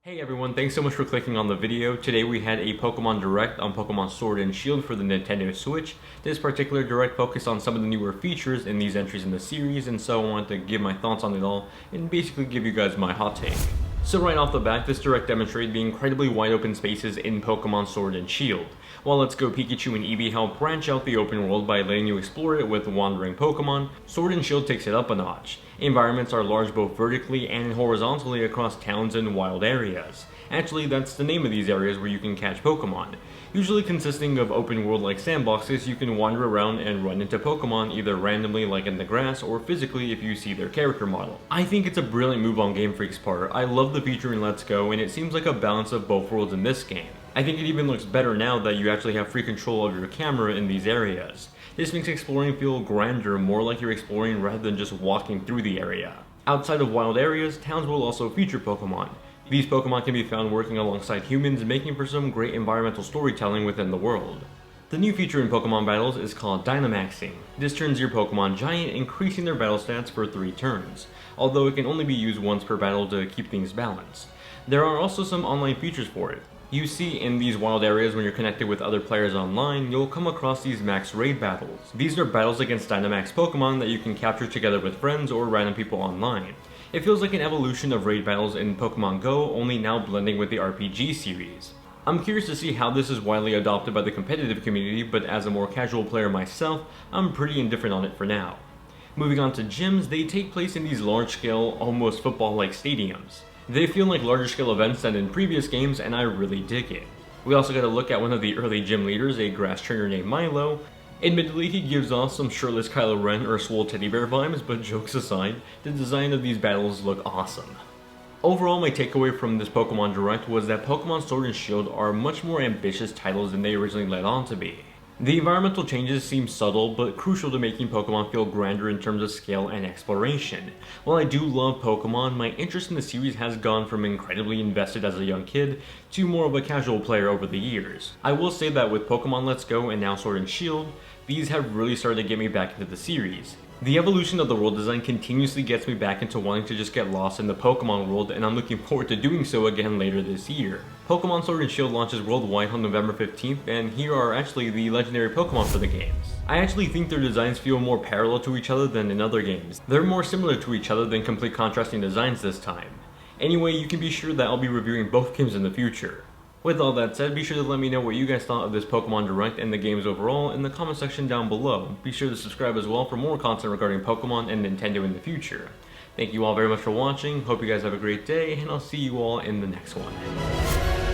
Hey everyone, thanks so much for clicking on the video. Today we had a Pokemon Direct on Pokemon Sword and Shield for the Nintendo Switch. This particular Direct focused on some of the newer features in these entries in the series, and so I wanted to give my thoughts on it all and basically give you guys my hot take. So right off the bat, this Direct demonstrated the incredibly wide open spaces in Pokemon Sword and Shield. While Let's Go Pikachu and Eevee help branch out the open world by letting you explore it with wandering Pokemon, Sword and Shield takes it up a notch. Environments are large both vertically and horizontally across towns and wild areas. Actually, that's the name of these areas where you can catch Pokemon. Usually consisting of open world like sandboxes, you can wander around and run into Pokemon either randomly like in the grass or physically if you see their character model. I think it's a brilliant move on Game Freak's part. I love the feature in Let's Go, and it seems like a balance of both worlds in this game. I think it even looks better now that you actually have free control of your camera in these areas. This makes exploring feel grander, more like you're exploring rather than just walking through the area. Outside of wild areas, towns will also feature Pokemon. These Pokemon can be found working alongside humans, making for some great environmental storytelling within the world. The new feature in Pokemon battles is called Dynamaxing. This turns your Pokemon giant, increasing their battle stats for 3 turns, although it can only be used once per battle to keep things balanced. There are also some online features for it. You see, in these wild areas when you're connected with other players online, you'll come across these max raid battles. These are battles against Dynamax Pokemon that you can capture together with friends or random people online. It feels like an evolution of raid battles in Pokemon Go, only now blending with the RPG series. I'm curious to see how this is widely adopted by the competitive community, but as a more casual player myself, I'm pretty indifferent on it for now. Moving on to gyms, they take place in these large-scale, almost football-like stadiums. They feel like larger scale events than in previous games, and I really dig it. We also got a look at one of the early gym leaders, a grass trainer named Milo. Admittedly, he gives off some shirtless Kylo Ren or swole teddy bear vibes, but jokes aside, the design of these battles look awesome. Overall, my takeaway from this Pokemon Direct was that Pokemon Sword and Shield are much more ambitious titles than they originally led on to be. The environmental changes seem subtle, but crucial to making Pokemon feel grander in terms of scale and exploration. While I do love Pokemon, my interest in the series has gone from incredibly invested as a young kid to more of a casual player over the years. I will say that with Pokemon Let's Go and now Sword and Shield, these have really started to get me back into the series. The evolution of the world design continuously gets me back into wanting to just get lost in the Pokemon world, and I'm looking forward to doing so again later this year. Pokemon Sword and Shield launches worldwide on November 15th, and here are actually the legendary Pokemon for the games. I actually think their designs feel more parallel to each other than in other games. They're more similar to each other than complete contrasting designs this time. Anyway, you can be sure that I'll be reviewing both games in the future. With all that said, be sure to let me know what you guys thought of this Pokemon Direct and the games overall in the comment section down below. Be sure to subscribe as well for more content regarding Pokemon and Nintendo in the future. Thank you all very much for watching, hope you guys have a great day, and I'll see you all in the next one.